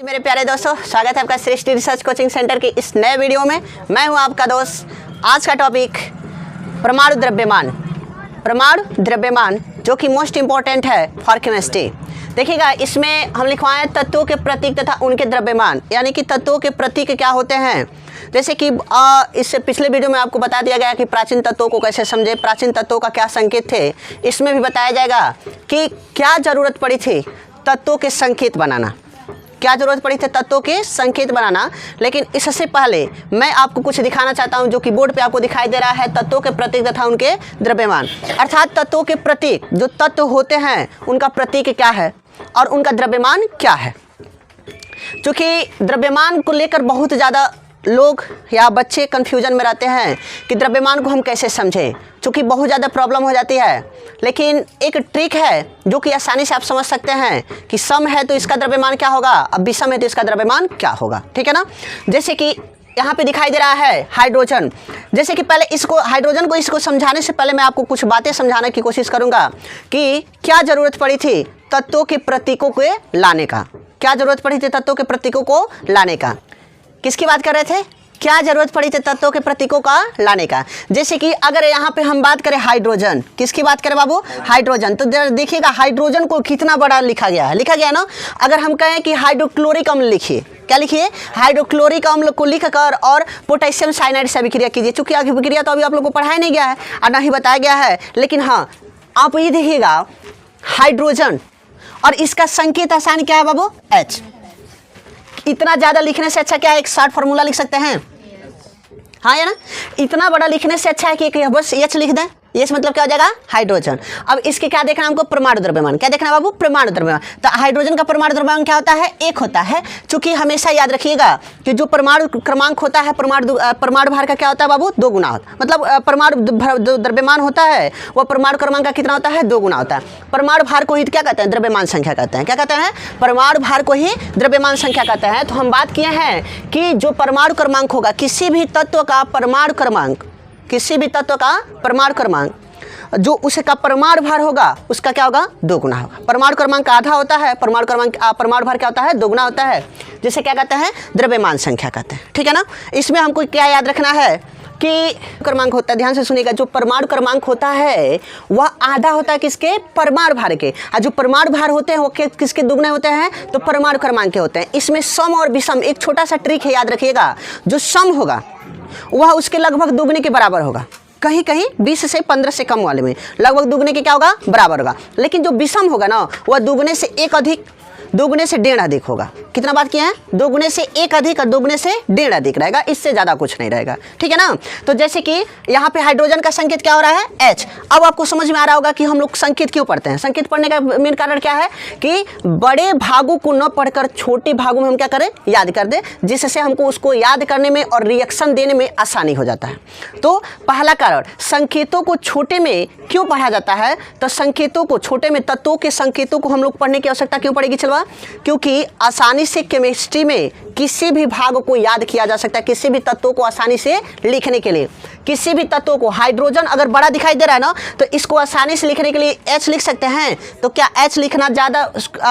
मेरे प्यारे दोस्तों, स्वागत है आपका सृष्टि रिसर्च कोचिंग सेंटर के इस नए वीडियो में। मैं हूं आपका दोस्त। आज का टॉपिक परमाणु द्रव्यमान। परमाणु द्रव्यमान जो कि मोस्ट इम्पॉर्टेंट है फॉर केमिस्ट्री। देखिएगा, इसमें हम लिखवाएं तत्वों के प्रतीक तथा उनके द्रव्यमान, यानी कि तत्वों के प्रतीक क्या होते हैं। जैसे कि इससे पिछले वीडियो में आपको बता दिया गया कि प्राचीन तत्वों को कैसे समझे, प्राचीन तत्वों का क्या संकेत थे। इसमें भी बताया जाएगा कि क्या ज़रूरत पड़ी थी तत्वों के संकेत बनाना, क्या जरूरत पड़ी थी तत्वों के संकेत बनाना। लेकिन इससे पहले मैं आपको कुछ दिखाना चाहता हूं जो कि बोर्ड पे आपको दिखाई दे रहा है, तत्वों के प्रतीक तथा उनके द्रव्यमान। अर्थात तत्वों के प्रतीक, जो तत्व होते हैं उनका प्रतीक क्या है और उनका द्रव्यमान क्या है। क्योंकि द्रव्यमान को लेकर बहुत ज़्यादा लोग या बच्चे कन्फ्यूजन में रहते हैं कि द्रव्यमान को हम कैसे समझें, क्योंकि बहुत ज़्यादा प्रॉब्लम हो जाती है। लेकिन एक ट्रिक है जो कि आसानी से आप समझ सकते हैं कि सम है तो इसका द्रव्यमान क्या होगा, अब विषम है तो इसका द्रव्यमान क्या होगा। ठीक है ना। जैसे कि यहाँ पे दिखाई दे रहा है हाइड्रोजन। जैसे कि पहले इसको हाइड्रोजन को इसको समझाने से पहले मैं आपको कुछ बातें समझाने की कोशिश करूँगा कि क्या ज़रूरत पड़ी थी तत्वों के प्रतीकों को लाने का। क्या ज़रूरत पड़ी थी तत्वों के प्रतीकों को लाने का। किसकी बात कर रहे थे, क्या जरूरत पड़ी थी तत्वों के प्रतीकों का लाने का। जैसे कि अगर यहाँ पे हम बात करें हाइड्रोजन, किसकी बात करें बाबू, हाइड्रोजन, तो देखिएगा हाइड्रोजन को कितना बड़ा लिखा गया है, लिखा गया ना। अगर हम कहें कि हाइड्रोक्लोरिक अम्ल लिखिए, क्या लिखिए, हाइड्रोक्लोरिक अम्ल को लिखकर और पोटेशियम साइनाइड से अभिक्रिया कीजिए। चूंकि अभिक्रिया तो अभी आप लोग को पढ़ाया नहीं गया है और ना ही बताया गया है, लेकिन हाँ आप ये देखिएगा हाइड्रोजन और इसका संकेत आसान क्या है बाबू, H। इतना ज़्यादा लिखने से अच्छा क्या है, एक शॉर्ट फार्मूला लिख सकते हैं, हाँ या ना। इतना बड़ा लिखने से अच्छा है कि बस H लिख दें। H मतलब क्या हो जाएगा, हाइड्रोजन। अब इसके क्या देखना हमको, परमाणु द्रव्यमान। क्या देखना बाबू, परमाणु द्रव्यमान। तो हाइड्रोजन का परमाणु द्रव्यमान क्या होता है, एक होता है। चूंकि हमेशा याद रखिएगा कि जो परमाणु क्रमांक होता है, परमाणु भार का क्या होता है बाबू, 2 गुना होता है। मतलब परमाणु द्रव्यमान होता है वह परमाणु क्रमांक का कितना होता है, 2 गुना होता है। परमाणु भार को ही क्या कहते हैं, द्रव्यमान संख्या कहते हैं। क्या कहते हैं, परमाणु भार को ही द्रव्यमान संख्या कहते हैं। तो हम बात किए हैं कि जो परमाणु क्रमांक होगा, किसी भी तत्व का परमाणु क्रमांक, किसी भी तत्व का परमाणु क्रमांक जो उसका परमाणु भार होगा उसका क्या होगा, 2 गुना होगा। परमाणु क्रमांक आधा होता है, परमाणु भार क्या होता है, 2 गुना होता है, जिसे क्या कहते हैं, द्रव्यमान संख्या कहते हैं। ठीक है ना। इसमें हमको क्या याद रखना है कि क्रमांक होता है, ध्यान से सुनिएगा, जो परमाणु क्रमांक होता है वह आधा होता है किसके, परमाणु भार के। और जो परमाणु भार होते हैं वो किसके दुगने होते हैं, तो परमाणु क्रमांक के होते हैं। इसमें सम और विषम एक छोटा सा ट्रिक है, याद रखिएगा। जो सम होगा वह उसके लगभग दुगने के बराबर होगा, कहीं कहीं 20 से 15 से कम वाले में लगभग दुगने के क्या होगा, बराबर होगा। लेकिन जो विषम होगा ना वह दुगने से 1 अधिक, दोगुने से 1.5 अधिक होगा। कितना बात किया है, दोगुने से 1 अधिक और दोगुने से 1.5 अधिक रहेगा, इससे ज़्यादा कुछ नहीं रहेगा। ठीक है ना। तो जैसे कि यहाँ पे हाइड्रोजन का संकेत क्या हो रहा है, H। अब आपको समझ में आ रहा होगा कि हम लोग संकेत क्यों पढ़ते हैं। संकेत पढ़ने का मेन कारण क्या है कि बड़े भागों को न पढ़कर छोटे भागों में हम क्या करें, याद कर दें, जिससे हमको उसको याद करने में और रिएक्शन देने में आसानी हो जाता है। तो पहला कारण, संकेतों को छोटे में क्यों पढ़ा जाता है, तो संकेतों को छोटे में, तत्वों के संकेतों को हम लोग पढ़ने की आवश्यकता क्यों पड़ेगी, चलवा, क्योंकि आसानी से केमिस्ट्री में किसी भी भाग को याद किया जा सकता है, किसी भी तत्वों को आसानी से लिखने के लिए। किसी भी तत्वों को, हाइड्रोजन अगर बड़ा दिखाई दे रहा है ना तो इसको आसानी से लिखने के लिए H लिख सकते हैं। तो क्या H लिखना ज़्यादा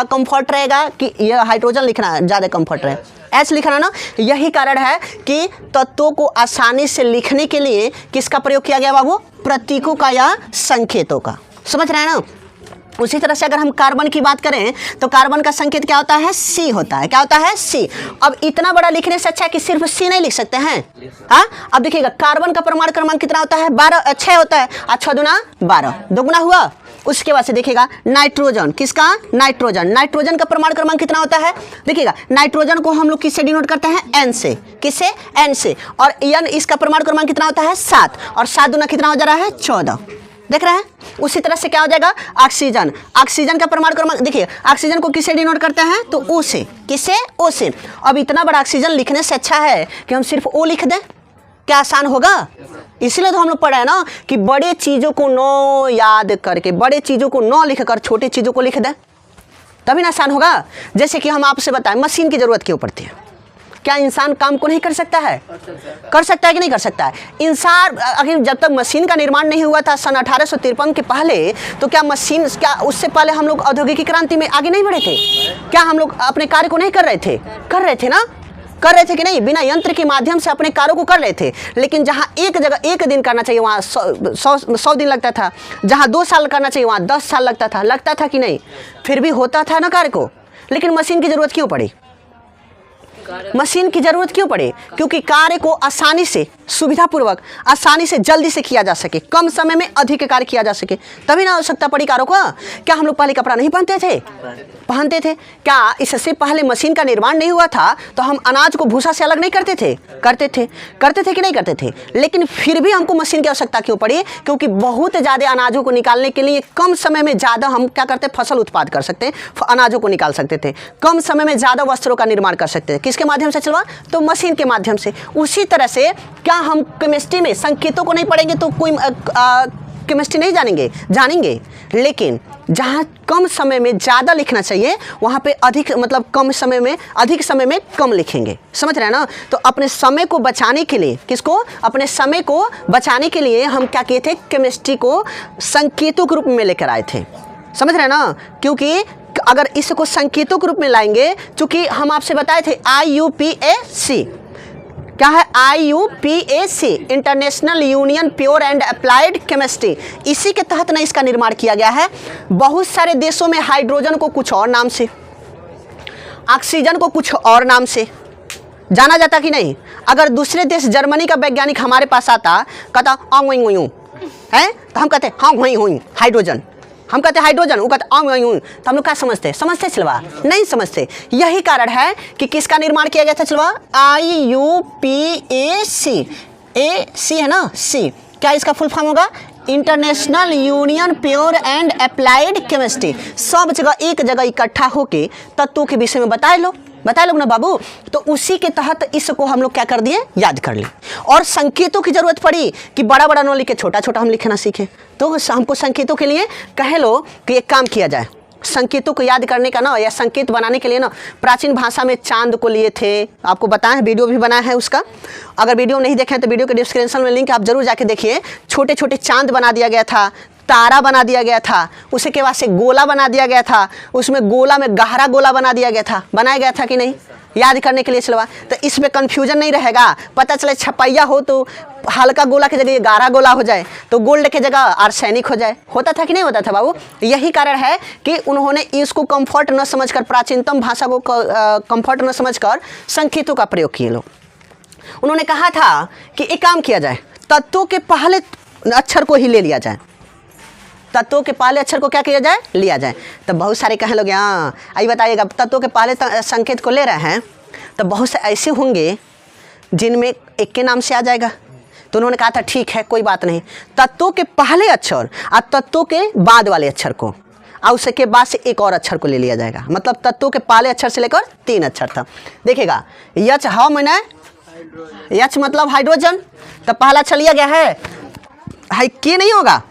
कंफर्ट रहेगा कि यह हाइड्रोजन लिखना ज़्यादा कंफर्ट रहे, H लिखना ना। यही कारण है कि तत्वों को आसानी से लिखने के लिए किसका प्रयोग किया गया बाबू, प्रतीकों का या संकेतों का। समझ रहे हैं ना। उसी तरह से अगर हम कार्बन की बात करें तो कार्बन का संकेत क्या होता है, C होता है। क्या होता है, C। अब इतना बड़ा लिखने से अच्छा है कि सिर्फ C नहीं लिख सकते हैं। हाँ, अब देखिएगा कार्बन का परमाणु क्रमांक कितना होता है, 6 होता है। 6 दूना 12, 2 गुना हुआ। उसके बाद से देखिएगा नाइट्रोजन, किसका, नाइट्रोजन। नाइट्रोजन का परमाणु क्रमांक कितना होता है, देखिएगा नाइट्रोजन को हम लोग किससे डिनोट करते हैं, N से। किससे, N से। और N इसका परमाणु क्रमांक कितना होता है, 7, और 7 दूना कितना हो जा रहा है, 14। देख रहे हैं। उसी तरह से क्या हो जाएगा, ऑक्सीजन। ऑक्सीजन का परमाणु क्रमांक देखिए, ऑक्सीजन को किससे डिनोट करते हैं, तो O से। किससे, O से। अब इतना बड़ा ऑक्सीजन लिखने से अच्छा है कि हम सिर्फ O लिख दें, क्या आसान होगा। इसलिए तो हम लोग पढ़े हैं ना कि बड़े चीज़ों को न याद करके, बड़े चीज़ों को न लिख कर छोटे चीज़ों को लिख दें, तभी ना आसान होगा। जैसे कि हम आपसे बताएं मशीन की ज़रूरत क्यों पड़ती है। क्या इंसान काम को नहीं कर सकता है? कर सकता है कि नहीं कर सकता है? इंसान अगर जब तक मशीन का निर्माण नहीं हुआ था सन 1853 के पहले, तो क्या मशीन, क्या उससे पहले हम लोग औद्योगिक क्रांति में आगे नहीं बढ़े थे? क्या हम लोग अपने कार्य को नहीं कर रहे थे? कर रहे थे ना, कर रहे थे कि नहीं? बिना यंत्र के माध्यम से अपने कार्यों को कर रहे थे। लेकिन जहाँ एक जगह 1 दिन करना चाहिए वहाँ 100 दिन लगता था, जहाँ 2 साल करना चाहिए वहाँ 10 साल लगता था कि नहीं? फिर भी होता था ना कार्य को। लेकिन मशीन की जरूरत क्यों पड़ी? मशीन की जरूरत क्यों पड़े? क्योंकि कार्य को आसानी से, सुविधापूर्वक, आसानी से, जल्दी से किया जा सके, कम समय में अधिक कार्य किया जा सके, तभी ना आवश्यकता पड़ी कारों को। क्या हम लोग पहले कपड़ा नहीं पहनते थे? पहनते थे। क्या इससे पहले मशीन का निर्माण नहीं हुआ था तो हम अनाज को भूसा से अलग नहीं करते थे? करते थे कि नहीं करते थे? लेकिन फिर भी हमको मशीन की आवश्यकता क्यों पड़ी? क्योंकि बहुत ज़्यादा अनाजों को निकालने के लिए कम समय में ज़्यादा हम क्या करते, फसल उत्पाद कर सकते हैं, अनाजों को निकाल सकते थे, कम समय में ज़्यादा वस्त्रों का निर्माण कर सकते थे। किसके माध्यम से चलवा? तो मशीन के माध्यम से। उसी तरह से क्या हम केमिस्ट्री में संकेतों को नहीं पढ़ेंगे तो कोई केमिस्ट्री नहीं जानेंगे। लेकिन जहाँ कम समय में ज़्यादा लिखना चाहिए वहाँ पे अधिक, मतलब कम समय में अधिक समय में कम लिखेंगे। समझ रहे हैं ना? तो अपने समय को बचाने के लिए, किसको? अपने समय को बचाने के लिए हम क्या किए थे? केमिस्ट्री को संकेतों के रूप में लेकर आए थे। समझ रहे हैं ना? क्योंकि अगर इसको संकेतों के रूप में लाएंगे, चूंकि हम आपसे बताए थे IUPAC, क्या है IUPAC? International union pure and applied chemistry. इसी के तहत ना इसका निर्माण किया गया है। बहुत सारे देशों में हाइड्रोजन को कुछ और नाम से, ऑक्सीजन को कुछ और नाम से जाना जाता कि नहीं? अगर दूसरे देश, जर्मनी का वैज्ञानिक हमारे पास आता, कहता है, तो हम कहते हाँ हुई हाइड्रोजन, हम कहते हाइड्रोजन, वो कहते तो हम लोग क्या समझते चलवा? नहीं समझते। यही कारण है कि किसका निर्माण किया गया था चलवा? IUPAC। AC है ना, C, क्या इसका फुल फॉर्म होगा? International union pure and applied chemistry. सब जगह एक जगह इकट्ठा होके तत्वों के विषय में बताए लोग ना बाबू। तो उसी के तहत इसको हम लोग क्या कर दिए? याद कर लिए। और संकेतों की जरूरत पड़ी कि बड़ा बड़ा न लिखे, छोटा छोटा हम लिखना सीखे। तो हमको संकेतों के लिए कह लो कि एक काम किया जाए, संकेतों को याद करने का ना, या संकेत बनाने के लिए ना, प्राचीन भाषा में चांद को लिए थे। आपको बताया है, वीडियो भी बनाया है उसका। अगर वीडियो नहीं देखें तो वीडियो के डिस्क्रिप्शन में लिंक, आप जरूर जाके देखिए। छोटे छोटे चांद बना दिया गया था, तारा बना दिया गया था, उसी के बाद से गोला बना दिया गया था, उसमें गोला में गहरा गोला बना दिया गया था। बनाया गया था कि नहीं? याद करने के लिए चलवा। तो इसमें कन्फ्यूजन नहीं रहेगा। पता चले छपैया हो तो हल्का गोला की जगह गाढ़ा गोला हो जाए, तो गोल्ड की जगह आर्सेनिक हो जाए। होता था कि नहीं होता था बाबू? यही कारण है कि उन्होंने इसको कंफर्ट न समझकर, प्राचीनतम भाषा को कंफर्ट न समझकर संकेतों का प्रयोग किए लोग। उन्होंने कहा था कि एक काम किया जाए, तत्वों के पहले अक्षर को ही ले लिया जाए। तत्वों के पहले अक्षर को क्या किया जाए? लिया जाए। तो बहुत सारे कहे लोग, हाँ आइए बताइएगा, तत्वों के पहले संकेत को ले रहे हैं तो बहुत से ऐसे होंगे जिनमें एक के नाम से आ जाएगा। तो उन्होंने कहा था ठीक है, कोई बात नहीं, तत्वों के पहले अक्षर और तत्वों के बाद वाले अक्षर को, और उसके बाद से एक और अक्षर को ले लिया जाएगा। मतलब तत्वों के पहले अक्षर से लेकर 3 अक्षर था। देखिएगा, यच हाउ मैंने, यच मतलब हाइड्रोजन, तो पहला अक्षर लिया गया है, के नहीं होगा,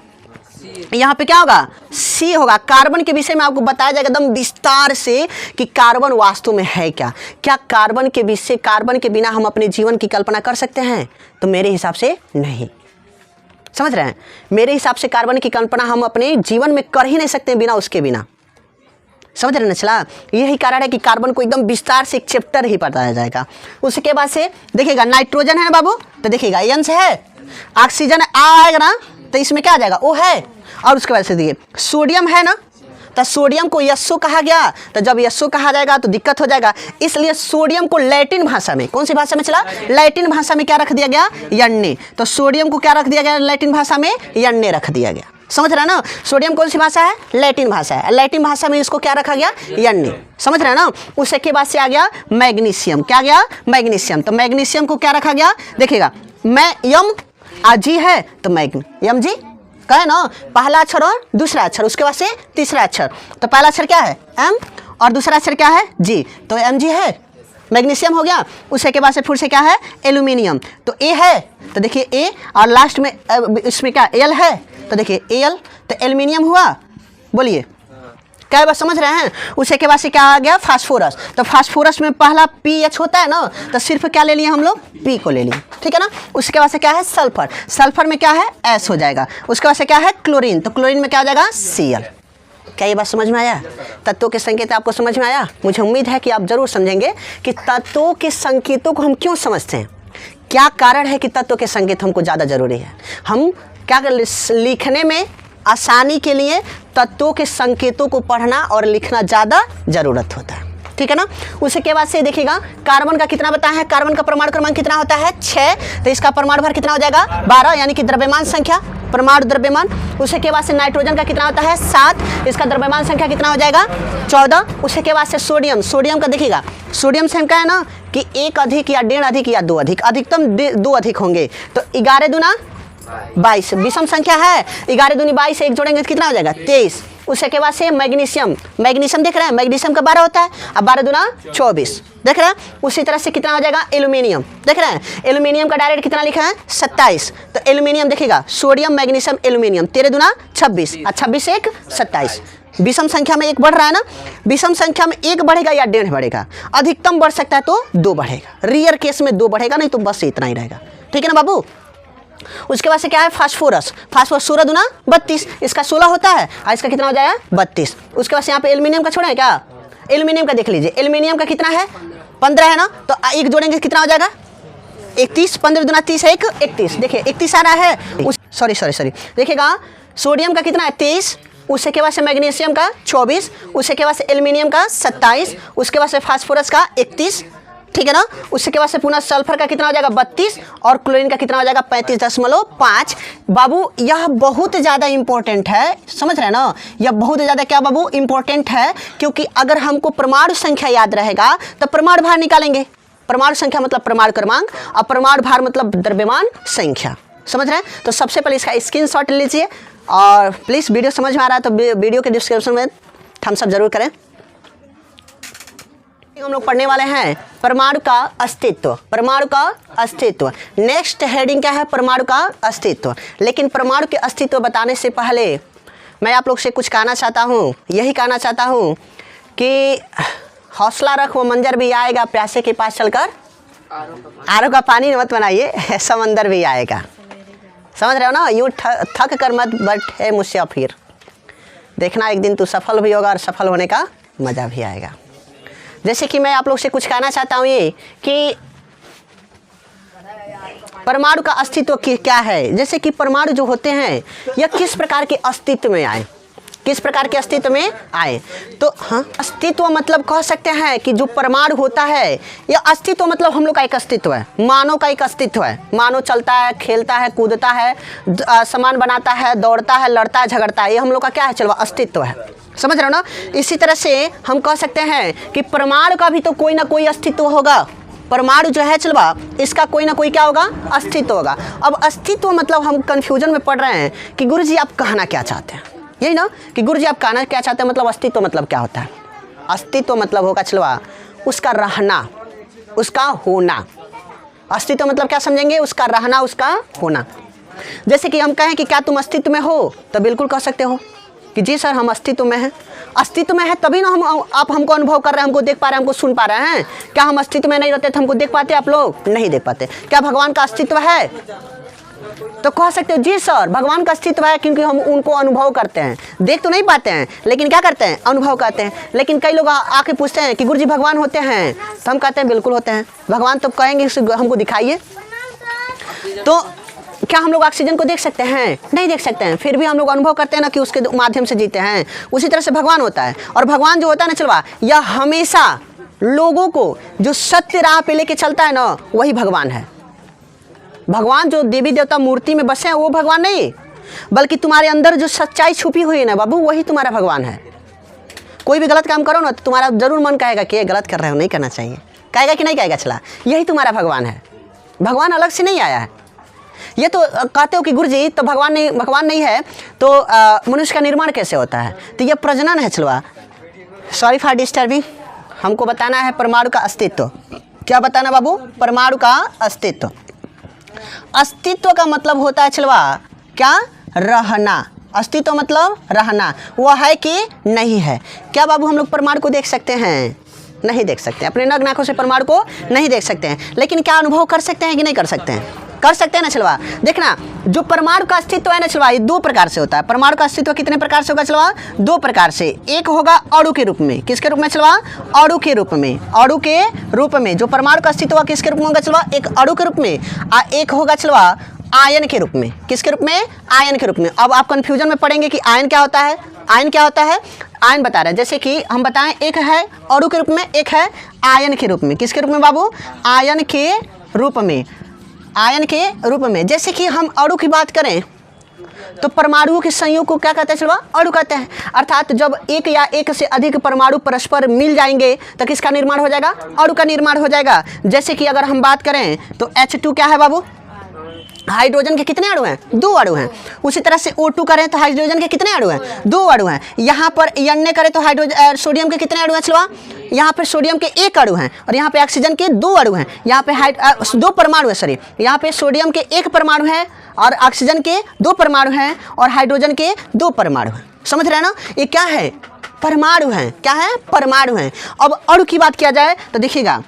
यहाँ पे क्या होगा? सी होगा। कार्बन के विषय में आपको बताया जाएगा एकदम विस्तार से कि कार्बन वास्तव में है क्या। क्या कार्बन के विषय, कार्बन के बिना हम अपने जीवन की कल्पना कर सकते हैं? तो मेरे हिसाब से नहीं। समझ रहे हैं? मेरे हिसाब से कार्बन की कल्पना हम अपने जीवन में कर ही नहीं सकते बिना उसके बिना। समझ रहे ना? चला, यही कारण है कि कार्बन को एकदम विस्तार से एक चैप्टर ही बताया जाएगा। उसके बाद से देखिएगा, नाइट्रोजन है ना बाबू, तो देखिएगा एन से है, ऑक्सीजन आएगा ना, तो इसमें क्या आ जाएगा? ओ है। और उसके बाद से देखिए सोडियम है ना, तो सोडियम को यस्सो कहा गया। तो जब यस्सो कहा जाएगा तो दिक्कत हो जाएगा, इसलिए सोडियम को लैटिन भाषा में, कौन सी भाषा में चला? लैटिन भाषा में क्या रख दिया गया? यन्ने। तो सोडियम को क्या रख दिया गया लैटिन भाषा में? यन्ने रख दिया गया। समझ रहे ना? सोडियम कौन सी भाषा है? लैटिन भाषा है। लैटिन भाषा में इसको क्या रखा गया? यन्ने। समझ रहे ना? उसके बाद से आ गया मैग्नीशियम। क्या गया? मैग्नीशियम। तो मैग्नीशियम को क्या रखा गया? देखिएगा, मैं यम जी है तो मैग्नीशियम जी कहे ना, पहला अक्षर और दूसरा अक्षर, उसके बाद से तीसरा अक्षर। तो पहला अक्षर क्या है? एम, और दूसरा अक्षर क्या है? जी। तो एम जी है, मैग्नीशियम हो गया। उसके बाद से फिर से क्या है? एल्यूमिनियम। तो ए है, तो देखिए ए, और लास्ट में इसमें क्या? एल है, तो देखिए एल। तो एल्यूमिनियम हुआ, बोलिए क्या बात समझ रहे हैं। उसे के बाद से क्या आ गया, फास्फोरस। तो फास्फोरस में पहला पीएच होता है ना, तो सिर्फ क्या ले लिए हम लोग, पी को ले लिए, ठीक है ना। उसके बाद से क्या है, सल्फर। सल्फर में क्या है, एस हो जाएगा। उसके बाद से क्या है, क्लोरीन। तो क्लोरीन में क्या हो जाएगा, Cl। क्या ये बात समझ में आया। तत्वों के संकेत आपको समझ में आया। मुझे उम्मीद है कि आप जरूर समझेंगे कि तत्वों के संकेतों को हम क्यों समझते हैं, क्या कारण है कि तत्वों के संकेत हमको ज़्यादा जरूरी है। हम क्या लिखने में आसानी के लिए तत्वों के संकेतों को पढ़ना और लिखना ज़्यादा ज़रूरत होता है, ठीक है ना। उसके बाद से देखिएगा कार्बन का कितना बताया है, कार्बन का परमाणु क्रमांक कितना होता है, 6। तो इसका परमाणु भार कितना हो जाएगा, 12, यानी कि द्रव्यमान संख्या, परमाणु द्रव्यमान। उसके बाद से नाइट्रोजन का कितना होता है, 7। इसका द्रव्यमान संख्या कितना हो जाएगा, 14। उसके बाद से सोडियम, सोडियम का देखिएगा, सोडियम से हम क्या है ना कि 1 अधिक या 1.5 अधिक या 2 अधिक, अधिकतम 2 अधिक होंगे। तो 11 दूना 22 विषम संख्या है, 11 दूनी 22 से 1 जोड़ेंगे तो कितना हो जाएगा, 23। उसके बाद से मैग्नीशियम, मैग्नीशियम देख रहे हैं, मैग्नीशियम का 12 होता है, अब 12 दूना 24, देख रहे हैं। उसी तरह से कितना हो जाएगा, एल्यूमिनियम, देख रहे हैं, एल्यूमिनियम का डायरेक्ट कितना लिखा है, 27। तो एल्यूमिनियम देखिएगा, सोडियम मैग्नीशियम एल्यूमिनियम, 13 दूना 26 और 26 से 1 27। विषम संख्या में 1 बढ़ रहा है ना, विषम संख्या में 1 बढ़ेगा या 1.5 बढ़ेगा, अधिकतम बढ़ सकता है तो 2 बढ़ेगा, रियर केस में 2 बढ़ेगा, नहीं तो बस इतना ही रहेगा, ठीक है ना बाबू। उसके बाद से क्या है, फास्फोरस, फास्फोरस 16 दूना 32, इसका 16 होता है और इसका कितना हो जाएगा, 32। उसके बाद से यहाँ पे एल्यूमिनियम का छोड़ा है क्या, एल्यूमिनियम का देख लीजिए, एल्यूमिनियम का कितना है, 15 है ना, तो 1 जोड़ेंगे कितना हो जाएगा, 31, 15 दूना 30 है 31, देखिए 31 आ रहा है। सॉरी देखिएगा, सोडियम का कितना है, 23। उसके बाद से मैग्नीशियम का 24, उसके बाद से एल्यूमिनियम का 27, उसके बाद से फास्फोरस का 31, ठीक है ना। उसके बाद से पुनः सल्फर का कितना हो जाएगा, 32 और क्लोरीन का कितना हो जाएगा, 35.5। बाबू यह बहुत ज़्यादा इंपॉर्टेंट है, समझ रहे हैं ना, यह बहुत ज़्यादा क्या बाबू इंपॉर्टेंट है, क्योंकि अगर हमको परमाणु संख्या याद रहेगा तो परमाणु भार निकालेंगे। परमाणु संख्या मतलब परमाणु क्रमांक और परमाणु भार मतलब द्रव्यमान संख्या, समझ रहे हैं। तो सबसे पहले इसका स्क्रीनशॉट लीजिए और प्लीज़ वीडियो समझ में आ रहा है तो वीडियो के डिस्क्रिप्शन में थम्स अप जरूर करें। हम लोग पढ़ने वाले हैं परमाणु का अस्तित्व, परमाणु का अस्तित्व। नेक्स्ट हेडिंग क्या है, परमाणु का अस्तित्व। लेकिन परमाणु के अस्तित्व बताने से पहले मैं आप लोग से कुछ कहना चाहता हूँ, यही कहना चाहता हूँ कि हौसला रख वो मंजर भी आएगा, प्यासे के पास चलकर आरो का पानी मत बनाइए, समंदर भी आएगा, समझ रहे हो ना। यूँ थक कर मत बैठे मुझसे, फिर देखना एक दिन तू सफल भी होगा और सफल होने का मज़ा भी आएगा। जैसे कि मैं आप लोग से कुछ कहना चाहता हूँ ये कि परमाणु का अस्तित्व क्या है। जैसे कि परमाणु जो होते हैं यह किस प्रकार के अस्तित्व में आए, किस प्रकार के अस्तित्व में आए। तो हाँ, अस्तित्व मतलब कह सकते हैं कि जो परमाणु होता है यह अस्तित्व मतलब हम लोग का एक अस्तित्व है, मानव का एक अस्तित्व है। मानव चलता है, खेलता है, कूदता है, सामान बनाता है, दौड़ता है, लड़ता है, झगड़ता है, ये हम लोग का क्या है, चलो अस्तित्व है, समझ रहे हो ना। इसी तरह से हम कह सकते हैं कि परमाणु का भी तो कोई ना कोई अस्तित्व होगा। परमाणु जो है चलवा, इसका कोई ना कोई क्या होगा, अस्तित्व होगा। अब अस्तित्व मतलब हम कंफ्यूजन में पड़ रहे हैं कि गुरुजी आप कहना क्या चाहते हैं, यही ना कि गुरुजी आप कहना क्या चाहते हैं, मतलब अस्तित्व मतलब क्या होता है। अस्तित्व मतलब होगा चलवा उसका रहना, उसका होना। अस्तित्व मतलब क्या समझेंगे, उसका रहना, उसका होना। जैसे कि हम कहें कि क्या तुम अस्तित्व में हो, तो बिल्कुल कह सकते हो कि जी सर हम अस्तित्व में हैं। अस्तित्व में है तभी ना आप हमको अनुभव कर रहे हैं, हमको देख पा रहे हैं, हमको सुन पा रहे हैं। क्या हम अस्तित्व में नहीं रहते तो हमको देख पाते आप लोग, नहीं देख पाते। क्या भगवान का अस्तित्व है, तो कह सकते हो जी सर भगवान का अस्तित्व है, क्योंकि हम उनको अनुभव करते हैं। देख तो नहीं पाते हैं लेकिन क्या करते हैं, अनुभव करते हैं। लेकिन कई लोग आके पूछते हैं कि गुरुजी भगवान होते हैं, तो हम कहते हैं बिल्कुल होते हैं। भगवान तो कहेंगे हमको दिखाइए। तो क्या हम लोग ऑक्सीजन को देख सकते हैं, नहीं देख सकते हैं, फिर भी हम लोग अनुभव करते हैं ना कि उसके माध्यम से जीते हैं। उसी तरह से भगवान होता है। और भगवान जो होता है ना चलवा, यह हमेशा लोगों को जो सत्य राह पे लेके चलता है ना, वही भगवान है। भगवान जो देवी देवता मूर्ति में बसे हैं वो भगवान नहीं, बल्कि तुम्हारे अंदर जो सच्चाई छुपी हुई है ना बाबू, वही तुम्हारा भगवान है। कोई भी गलत काम करो ना तो तुम्हारा जरूर मन कहेगा कि ये गलत कर रहे हो, नहीं करना चाहिए, कहेगा कि नहीं कहेगा, चला यही तुम्हारा भगवान है। भगवान अलग से नहीं आया है। ये तो कहते हो कि गुरुजी तो भगवान नहीं है तो मनुष्य का निर्माण कैसे होता है, तो ये प्रजनन है। चलवा सॉरी फॉर डिस्टर्बिंग, हमको बताना है परमाणु का अस्तित्व। क्या बताना बाबू, परमाणु का अस्तित्व। अस्तित्व का मतलब होता है चलवा क्या, रहना, अस्तित्व मतलब रहना, वो है कि नहीं है। क्या बाबू हम लोग परमाणु को देख सकते हैं? नहीं देख सकते, अपने नग्न आंखों से परमाणु को नहीं देख सकते हैं, लेकिन क्या अनुभव कर सकते हैं कि नहीं कर सकते हैं? कर सकते हैं ना चलवा। देखना, जो परमाणु का अस्तित्व है ना चलवा, ये दो प्रकार से होता है। परमाणु का अस्तित्व कितने प्रकार से होगा चलवा? दो प्रकार से। एक होगा अणु के रूप में। किसके रूप में चलवा? अणु के रूप में। अणु के रूप में जो परमाणु का अस्तित्व किसके रूप में होगा चलवा? एक अणु के रूप में। एक होगा चलवा आयन के रूप में। किसके रूप में? आयन के रूप में। अब आप कंफ्यूजन में पड़ेंगे कि आयन क्या होता है, आयन क्या होता है। आयन बता रहे हैं, जैसे कि हम बताएं, एक है अणु के रूप में, एक है आयन के रूप में। किसके रूप में बाबू? आयन के रूप में। आयन के रूप में। जैसे कि हम अणु की बात करें तो परमाणुओं के संयोग को क्या कहते हैं चलवा? अणु कहते हैं। अर्थात जब एक या एक से अधिक परमाणु परस्पर मिल जाएंगे तो किसका निर्माण हो जाएगा? अणु का निर्माण हो जाएगा। जैसे कि अगर हम बात करें तो H2 क्या है बाबू? हाइड्रोजन के कितने अणु हैं? 2 अणु हैं। उसी तरह से O2 करें तो हाइड्रोजन के कितने अणु हैं? 2 अणु हैं। यहाँ पर Na करें तो हाइड्रोजन सोडियम के कितने अणु हैं चलवा? यहाँ पे सोडियम के 1 अणु हैं और यहाँ पे ऑक्सीजन के 2 अणु हैं। यहाँ पे 2 परमाणु है, सॉरी, यहाँ पे सोडियम के 1 परमाणु है और ऑक्सीजन के 2 परमाणु हैं और हाइड्रोजन के 2 परमाणु हैं। समझ रहे हैं ना? ये क्या है? परमाणु हैं। क्या है? परमाणु हैं। अब अणु की बात किया जाए तो देखिएगा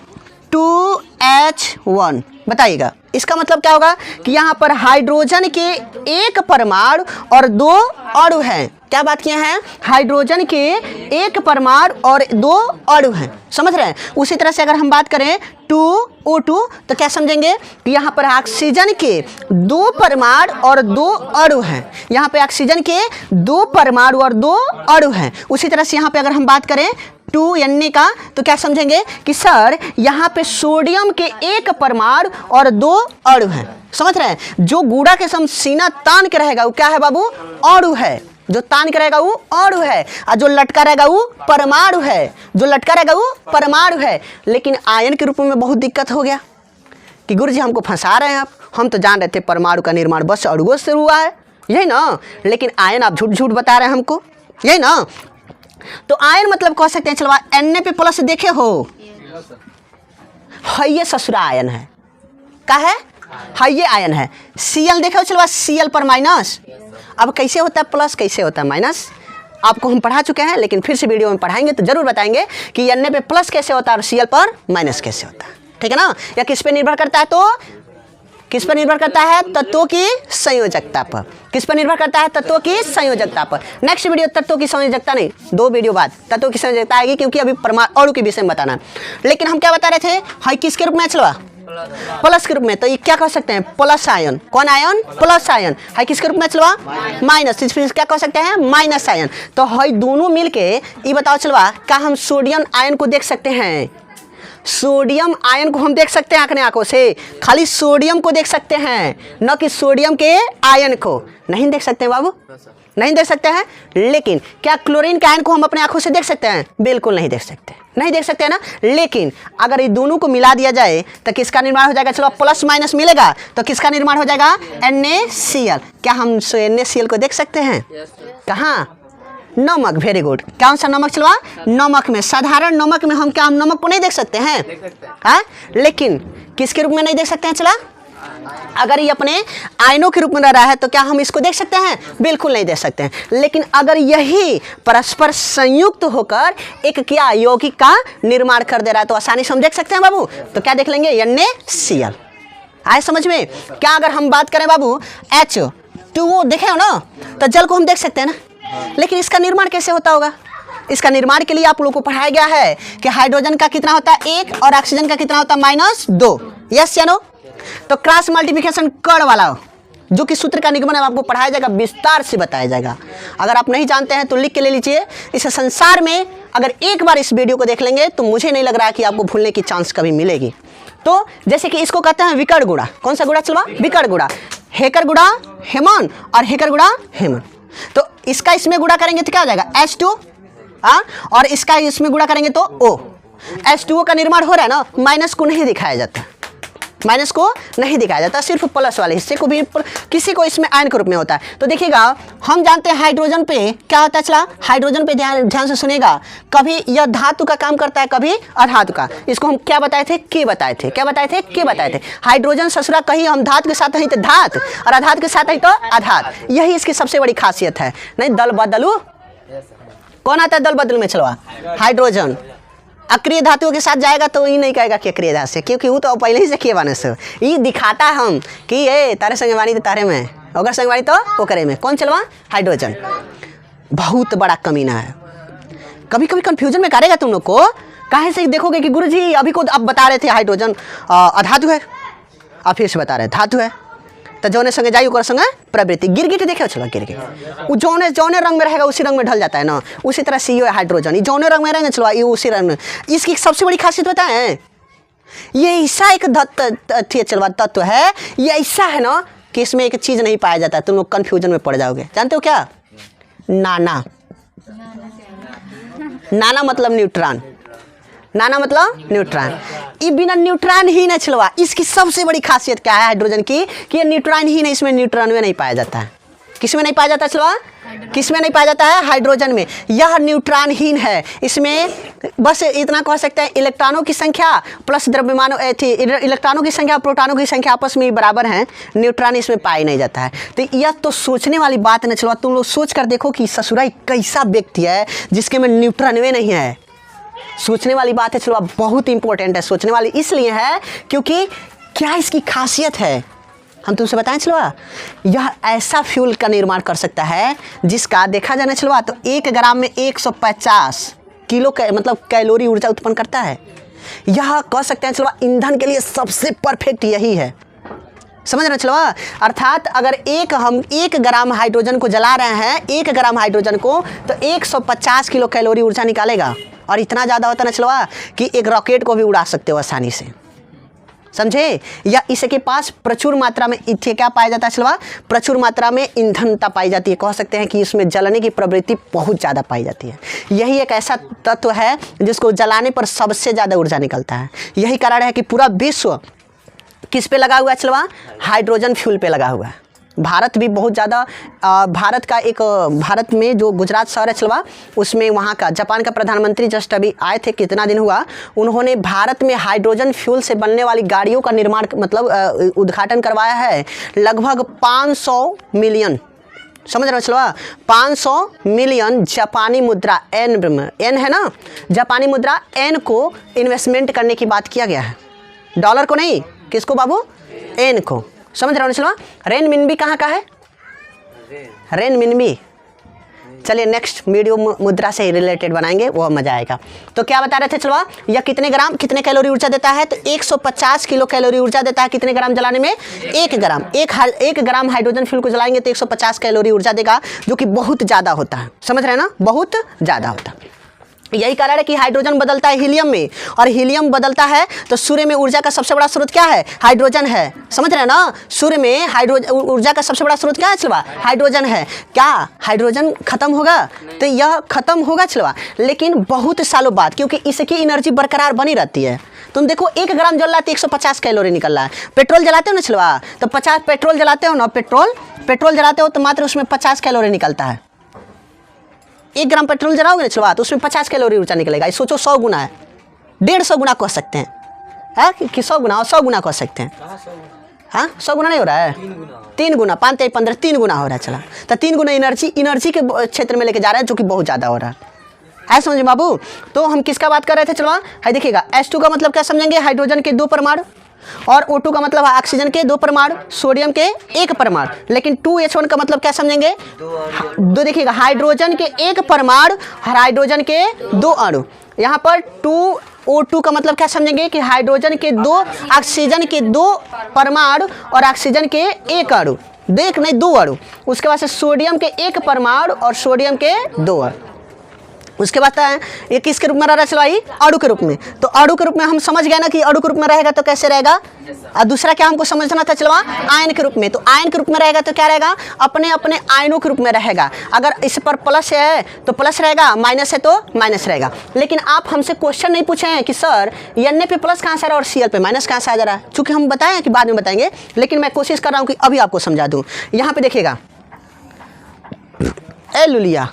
2H1, बताइएगा इसका मतलब क्या होगा कि यहाँ पर हाइड्रोजन के 1 परमाणु और 2 अणु हैं। क्या बात किया है? हाइड्रोजन के 1 परमाणु और 2 अणु हैं। समझ रहे हैं? उसी तरह से अगर हम बात करें 2O2 तो क्या समझेंगे कि यहाँ पर ऑक्सीजन के 2 परमाणु और 2 अणु हैं। यहाँ पे ऑक्सीजन के 2 परमाणु और 2 अणु हैं। उसी तरह से यहाँ पे अगर हम बात करें 2Na का तो क्या समझेंगे कि सर यहाँ पे सोडियम के 1 परमाणु और 2 अणु हैं। समझ रहे हैं? जो गूढ़ा के सम सीना तान के रहेगा वो क्या है बाबू? अणु है। जो तान के रहेगा वो अणु है और जो लटका रहेगा वो परमाणु है। जो लटका रहेगा वो परमाणु है। लेकिन आयन के रूप में बहुत दिक्कत हो गया कि गुरुजी हमको फंसा रहे हैं आप। हम तो जान रहे थे परमाणु का निर्माण बस अणुओं से हुआ है, यही ना, लेकिन आयन आप झूठ झूठ बता रहे हैं हमको, यही ना। तो आयन मतलब कह सकते हैं चलवा Na पे प्लस देखे हो, है ये ससुरा आयन है। क्या है? है ये आयन है। Cl देखे हो चलवा, Cl पर माइनस। अब कैसे होता है प्लस, कैसे होता है माइनस, आपको हम पढ़ा चुके हैं, लेकिन फिर से वीडियो में पढ़ाएंगे तो जरूर बताएंगे कि Na पे प्लस कैसे होता है और Cl पर माइनस कैसे होता है। ठीक है ना? या किस पे निर्भर करता है? तो किस पर निर्भर करता है? तत्वों की संयोजकता पर। किस पर निर्भर करता है? तत्वों की संयोजकता पर। नेक्स्ट वीडियो तत्वों की संयोजकता नहीं, 2 वीडियो बाद तत्वों की संयोजकता आएगी, क्योंकि अभी परमाणु अणु के विषय में बताना। लेकिन हम क्या बता रहे थे? हाई किसके रूप में चलवा? प्लस के रूप में। तो ये क्या कह सकते हैं? Plus ion. कौन आयन? Plus ion. हाई किसके रूप में चलवा? माइनस। फिर क्या कह सकते हैं? Minus ion. तो हाई दोनों मिलके ये बताओ चलवा, क्या हम सोडियम आयन को देख सकते हैं? सोडियम आयन को हम देख सकते हैं आंखने आंखों से? खाली सोडियम को देख सकते हैं, न कि सोडियम के आयन को। नहीं देख सकते हैं बाबू, नहीं देख सकते हैं। लेकिन क्या क्लोरीन के आयन को हम अपने आंखों से देख सकते हैं? बिल्कुल नहीं देख सकते, नहीं देख सकते हैं ना। लेकिन अगर ये दोनों को मिला दिया जाए तो किसका निर्माण हो जाएगा? चलो प्लस माइनस मिलेगा तो किसका निर्माण हो जाएगा? NaCl। क्या हम NaCl को देख सकते हैं? कहाँ? नमक। Very good. कौन सा नमक चलवा? नमक में। साधारण नमक में हम क्या, हम नमक को नहीं देख सकते हैं? हाँ, लेकिन किसके रूप में नहीं देख सकते हैं चला? अगर ये अपने आयनों के रूप में रह रहा है तो क्या हम इसको देख सकते हैं? बिल्कुल नहीं देख सकते हैं। लेकिन अगर यही परस्पर संयुक्त होकर एक क्या यौगिक का निर्माण कर दे रहा है तो आसानी से हम देख सकते हैं बाबू। तो क्या देख लेंगे? NaCl। आए समझ में? क्या अगर हम बात करें बाबू H2O देखे हो ना, तो जल को हम देख सकते हैं ना। लेकिन इसका निर्माण कैसे होता होगा? इसका निर्माण के लिए आप लोगों को पढ़ाया गया है कि हाइड्रोजन का कितना होता है? 1 और ऑक्सीजन का कितना होता है? -2। यस या नो? तो क्रॉस मल्टीप्लिकेशन कर्ण वाला जो कि सूत्र का निगमन है आपको पढ़ाया जाएगा, विस्तार से बताया जाएगा। अगर आप नहीं जानते हैं तो लिख के ले लीजिए। इस संसार में अगर एक बार इस वीडियो को देख लेंगे तो मुझे नहीं लग रहा है कि आपको भूलने की चांस कभी मिलेगी। तो जैसे कि इसको कहते हैं विकर्ण गुणा। कौन सा गुणा चलवा? विकर्ण गुणा। हेकर गुणा हेमन और हेकर गुणा हेमन। तो इसका इसमें गुणा करेंगे तो क्या हो जाएगा? H2। और इसका इसमें गुणा करेंगे तो O। H2O का निर्माण हो रहा है ना, माइनस को नहीं दिखाया जाता। माइनस को नहीं दिखाया जाता, सिर्फ प्लस वाले हिस्से को भी किसी को इसमें आयन के रूप में होता है। तो देखिएगा हम जानते हैं हाइड्रोजन पे क्या होता है, चला हाइड्रोजन पे ध्यान से सुनेगा, कभी यह धातु का काम करता है, कभी अधातु का। इसको हम क्या बताए थे, के बताए थे, क्या बताए थे, के बताए थे। हाइड्रोजन ससुरा कहीं हम धातु के साथ नहीं थे धात, और अधातु के साथ नहीं तो अधात, यही इसकी सबसे बड़ी खासियत है। नहीं दल बदलू, कौन आता है दल बदलू में, चलवा हाइड्रोजन। अक्रिय धातुओं के साथ जाएगा तो ये नहीं कहेगा कि अक्रिय धातु से, क्योंकि वो तो पहले ही से किए बने से ये दिखाता हम कि ये तारे संगवानी तो तारे में, अगर संगवानी तो ओकरे में, कौन चलवा हाइड्रोजन। बहुत बड़ा कमीना है, कभी कभी कंफ्यूजन में करेगा तुम लोग को। काहे से देखोगे कि गुरुजी अभी को अब बता रहे थे हाइड्रोजन अधातु है, अब फिर से बता रहे धातु है, तो जौने संगे जाई ओकर संगे प्रवृत्ति गिरगिट देखे, चलो गिरगिट वो जौने रंग में रहेगा उसी रंग में ढल जाता है ना, उसी तरह से ये हाइड्रोजन, ये जौने रंग में रहेंगे चलो ये उसी रंग में। इसकी सबसे बड़ी खासियत पता है, ये ऐसा एक चलवा तत्व है, ये ऐसा है ना कि इसमें एक चीज नहीं पाया जाता, तुम लोग कंफ्यूजन में पड़ जाओगे। जानते हो क्या, नाना। नाना मतलब न्यूट्रॉन, नाना मतलब न्यूट्रॉन। ये बिना न्यूट्रॉन ही नहीं चलवा। इसकी सबसे बड़ी खासियत क्या है हाइड्रोजन की, कि ये न्यूट्रॉन ही नहीं, इसमें न्यूट्रॉन में नहीं पाया जाता है। किसमें नहीं पाया जाता चलवा, किसमें नहीं पाया जाता है, हाइड्रोजन में। यह न्यूट्रॉनहीन है, इसमें बस इतना कह सकते हैं इलेक्ट्रॉनों की संख्या प्लस द्रव्यमानों इलेक्ट्रॉनों की संख्या प्रोटॉनों की संख्या आपस में बराबर हैं, न्यूट्रॉन इसमें पाया नहीं जाता है। तो यह तो सोचने वाली बात है चलवा। तुम लोग सोच कर देखो कि ससुराई कैसा व्यक्ति है जिसके में न्यूट्रॉन में नहीं है। सोचने वाली बात है चलो, बहुत इंपॉर्टेंट है। सोचने वाली इसलिए है क्योंकि क्या इसकी खासियत है हम तुमसे बताएं चलवा। यह ऐसा फ्यूल का निर्माण कर सकता है जिसका देखा जाना चलवा तो 1 ग्राम में 150 किलो मतलब कैलोरी ऊर्जा उत्पन्न करता है। यह कह सकते हैं चलवा ईंधन के लिए सबसे परफेक्ट यही है, समझ रहे चलवा। अर्थात अगर हम 1 ग्राम हाइड्रोजन को जला रहे हैं, 1 ग्राम हाइड्रोजन को, तो 150 किलो कैलोरी ऊर्जा निकालेगा। और इतना ज़्यादा होता ना चलवा कि एक रॉकेट को भी उड़ा सकते हो आसानी से, समझे। या इसके पास प्रचुर मात्रा में क्या पाया जाता है चलवा, प्रचुर मात्रा में ईंधनता पाई जाती है। कह सकते हैं कि इसमें जलने की प्रवृत्ति बहुत ज़्यादा पाई जाती है। यही एक ऐसा तत्व है जिसको जलाने पर सबसे ज़्यादा ऊर्जा निकलता है। यही कारण है कि पूरा विश्व किस पे लगा हुआ है चलवा, हाइड्रोजन फ्यूल पे लगा हुआ है। भारत भी बहुत ज़्यादा भारत में जो गुजरात शहर है चलवा, उसमें वहाँ का जापान का प्रधानमंत्री जस्ट अभी आए थे, कितना दिन हुआ, उन्होंने भारत में हाइड्रोजन फ्यूल से बनने वाली गाड़ियों का निर्माण मतलब उद्घाटन करवाया है। लगभग 500 मिलियन, समझ रहे हो चलवा, 500 मिलियन जापानी मुद्रा एन है ना, जापानी मुद्रा एन को इन्वेस्टमेंट करने की बात किया गया है। डॉलर को नहीं, किसको बाबू, एन को, समझ रहे हो चलवा। रेन मिनबी कहाँ का है, रेन मिनबी। चलिए नेक्स्ट वीडियो मुद्रा से रिलेटेड बनाएंगे, वो मजा आएगा। तो क्या बता रहे थे चलवा, यह कितने ग्राम कितने कैलोरी ऊर्जा देता है, तो 150 किलो कैलोरी ऊर्जा देता है। कितने ग्राम जलाने में, 1 ग्राम। एक ग्राम हाइड्रोजन फ्यूल को जलाएंगे तो 150 कैलोरी ऊर्जा देगा, जो कि बहुत ज़्यादा होता है, समझ रहे हैं ना, बहुत ज़्यादा होता है। यही कारण है कि हाइड्रोजन बदलता है हीलियम में, और हीलियम बदलता है तो सूर्य में ऊर्जा का सबसे बड़ा स्रोत क्या है, हाइड्रोजन है, समझ रहे हैं ना। सूर्य में हाइड्रोजन ऊर्जा का सबसे बड़ा स्रोत क्या है चलवा, हाइड्रोजन है। क्या हाइड्रोजन खत्म होगा, तो यह खत्म होगा चलवा, लेकिन बहुत सालों बाद, क्योंकि इसकी एनर्जी बरकरार बनी रहती है। तुम देखो 1 ग्राम जल रहा है तो 150 कैलोरी निकल रहा है। पेट्रोल जलाते हो ना चलवा, तो 50 पेट्रोल जलाते हो ना, पेट्रोल जलाते हो तो मात्र उसमें 50 कैलोरी निकलता है। 1 ग्राम पेट्रोल जलाओगे ना चलवा तो उसमें 50 कैलोरी ऊर्जा निकलेगा। सोचो 100 गुना है, 150 गुना कह सकते हैं, कि 100 गुना 100 गुना कह सकते हैं। हाँ 100 गुना नहीं हो रहा है, 3 गुना, 5 3 15 3 गुना हो रहा है चला। तो 3 गुना एनर्जी के क्षेत्र में लेके जा रहा है, जो कि बहुत ज़्यादा हो रहा है समझे बाबू। तो हम किसका बात कर रहे थे चलवा, है देखिएगा। H2 का मतलब क्या समझेंगे, हाइड्रोजन के 2 परमाणु, और O2 का मतलब ऑक्सीजन के 2 परमाणु, सोडियम के 1 परमाणु। लेकिन 2H1 का मतलब क्या समझेंगे, दो देखिएगा, हाइड्रोजन के 1 परमाणु, हाइड्रोजन के 2 अणु। यहाँ पर 2O2 का मतलब क्या समझेंगे कि हाइड्रोजन के 2, ऑक्सीजन के 2 परमाणु और ऑक्सीजन के 1 अणु, 2 अणु। उसके बाद से सोडियम के 1 परमाणु और सोडियम के 2 अणु। उसके बाद ये किसके रूप में रह रहा है चलो भाई, अणु के रूप में। तो अणु के रूप में हम समझ गए ना कि अणु के रूप में रहेगा तो कैसे रहेगा। और दूसरा क्या हमको समझना था चलो आयन के रूप में। तो आयन के रूप में रहेगा तो क्या रहेगा, अपने अपने आयनों के रूप में रहेगा। अगर इस पर प्लस है तो प्लस रहेगा, माइनस है तो माइनस रहेगा। लेकिन आप हमसे क्वेश्चन नहीं पूछे हैं कि सर Na पे प्लस कहाँ से आ रहा है और Cl पे माइनस कहाँ से आ जा रहा है। चूँकि हम बताएं कि बाद में बताएंगे, लेकिन मैं कोशिश कर रहा हूँ कि अभी आपको समझा दूँ। यहाँ पे देखिएगा ए लुलिया,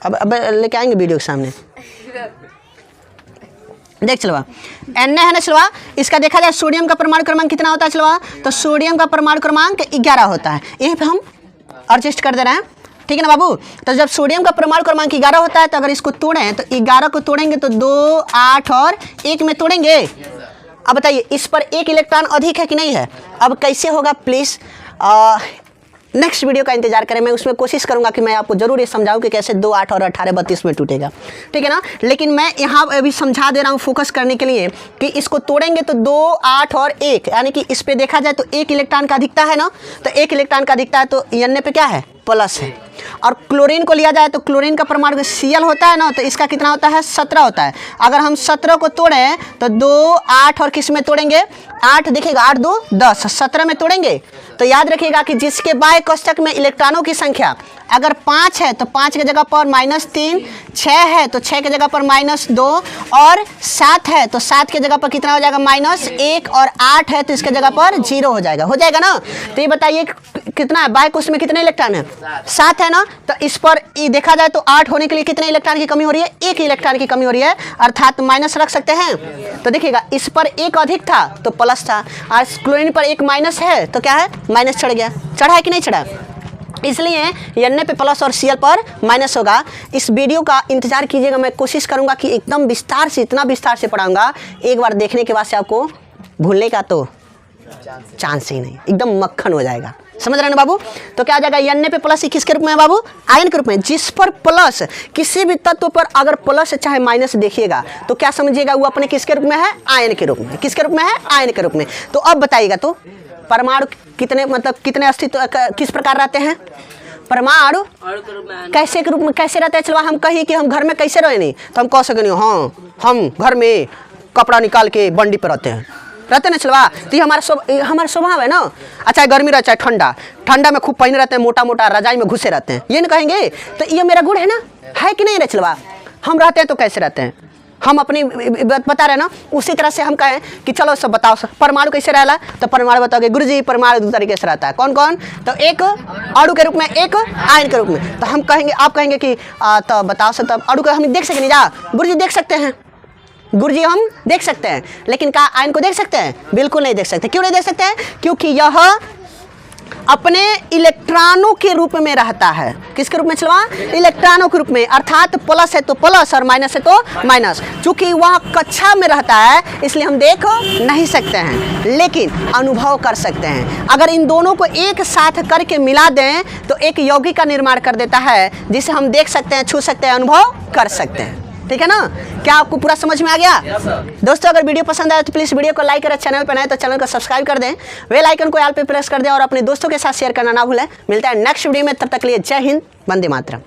अब लेके आएंगे वीडियो के सामने। देख चलवा Na है ना चलवा, इसका देखा जाए सोडियम का परमाणु क्रमांक कितना होता है चलवा। तो सोडियम का परमाणु क्रमांक 11 होता है। यहीं पे हम एडजस्ट कर दे रहे हैं, ठीक है ना बाबू। तो जब सोडियम का परमाणु क्रमांक 11 होता है तो अगर इसको तोड़ें तो 11 को तोड़ेंगे तो 2, 8 और 1 में तोड़ेंगे। अब बताइए इस पर एक इलेक्ट्रॉन अधिक है कि नहीं है। अब कैसे होगा प्लीज़ नेक्स्ट वीडियो का इंतजार करें। मैं उसमें कोशिश करूंगा कि मैं आपको जरूर ये समझाऊं कि कैसे 2, 8 और 18, 32 में टूटेगा, ठीक है ना। लेकिन मैं यहाँ अभी समझा दे रहा हूँ फोकस करने के लिए कि इसको तोड़ेंगे तो 2, 8 और 1, यानी कि इस पे देखा जाए तो एक इलेक्ट्रॉन का अधिकता है ना। तो एक इलेक्ट्रॉन का अधिकता है तो Na पे क्या है, प्लस है। और क्लोरीन को लिया जाए तो क्लोरीन का परमाणु Cl होता है ना, तो इसका कितना होता है, 17 होता है। अगर हम 17 को तोड़ें तो 2, 8 और किस में तोड़ेंगे, 8 देखिएगा, 8, 2, 10, 17 में तोड़ेंगे। तो याद रखिएगा कि जिसके बाएं कोष्ठक में इलेक्ट्रॉनों की संख्या अगर 5 है तो 5 की जगह पर -3, 6 है तो 6 की जगह पर -2 और 7 है तो 7 की जगह पर कितना हो जाएगा, -1 और 8 है तो इसके जगह पर 0 हो जाएगा ना। तो ये बताइए कितना है, बाएं कोष्ठ में कितने इलेक्ट्रॉन है, 7 है ना। तो इस पर देखा जाए तो 8 होने के लिए कितने इलेक्ट्रॉन की कमी हो रही है, 1 इलेक्ट्रॉन की कमी हो रही है, अर्थात माइनस रख सकते हैं। तो देखिएगा इस पर 1 अधिक था तो प्लस था, और क्लोरीन पर 1 माइनस है तो क्या है, माइनस चढ़ गया। चढ़ा है कि नहीं चढ़ा, इसलिए Na पे प्लस और Cl पर माइनस होगा। इस वीडियो का इंतजार कीजिएगा, मैं कोशिश करूंगा कि एकदम विस्तार से, इतना विस्तार से पढ़ाऊंगा, एक बार देखने के बाद से आपको भूलने का तो चांस ही नहीं, एकदम मक्खन हो जाएगा। समझ रहे हैं ना बाबू। तो क्या आ जाएगा, Na पे प्लस किसके रूप में है बाबू, आयन के रूप में। जिस पर प्लस, किसी भी तत्व पर अगर प्लस चाहे माइनस देखिएगा तो क्या समझिएगा, वो अपने किसके रूप में है, आयन के रूप में। किसके रूप में है, आयन के रूप में। तो अब बताइएगा तो परमाणु कितने, मतलब कितने अस्तित्व किस प्रकार रहते हैं, परमाणु कैसे के रूप में कैसे रहते हैं। चलो हम कहिए कि हम घर में कैसे रहे नहीं, तो हम कह सकेंगे हाँ हम घर में कपड़ा निकाल के बंडी पर रहते ना चलवा। तो ये हमारा स्वभाव है ना। अच्छा गर्मी रहे चाहे ठंडा में खूब पहने रहते हैं, मोटा मोटा रजाई में घुसे रहते हैं, ये ना कहेंगे। तो ये मेरा गुण है ना, है कि नहीं रे चलवा। हम रहते हैं तो कैसे रहते हैं, हम अपनी बता रहे ना, उसी तरह से हम कहें कि चलो सब बताओ परमाणु कैसे रहला। तो परमाणु बताओगे गुरुजी, परमाणु दो तरीके से रहता है। कौन कौन, तो एक अणु के रूप में, एक आयन के रूप में। तो हम कहेंगे, आप कहेंगे कि तो बताओ सब, तब अणु को हम देख सकें जा, गुरुजी देख सकते हैं, गुरुजी हम देख सकते हैं, लेकिन क्या आयन को देख सकते हैं, बिल्कुल नहीं देख सकते। क्यों नहीं देख सकते हैं, क्योंकि यह अपने इलेक्ट्रॉनों के रूप में रहता है। किसके रूप में चलवा, इलेक्ट्रॉनों के रूप में, अर्थात प्लस है तो प्लस और माइनस है तो माइनस। चूंकि वह कक्षा में रहता है इसलिए हम देख नहीं सकते हैं, लेकिन अनुभव कर सकते हैं। अगर इन दोनों को एक साथ करके मिला दें तो एक यौगिक का निर्माण कर देता है, जिसे हम देख सकते हैं, छू सकते हैं, अनुभव कर सकते हैं। ठीक है ना। क्या आपको पूरा समझ में आ गया? दोस्तों अगर वीडियो पसंद आया तो प्लीज़ वीडियो को लाइक करें, चैनल पर नए तो चैनल को सब्सक्राइब कर दें, बेल आइकन को ऑल पे प्रेस कर दें और अपने दोस्तों के साथ शेयर करना ना भूलें। मिलता है नेक्स्ट वीडियो में, तब तक के लिए जय हिंद, वंदे मातरम।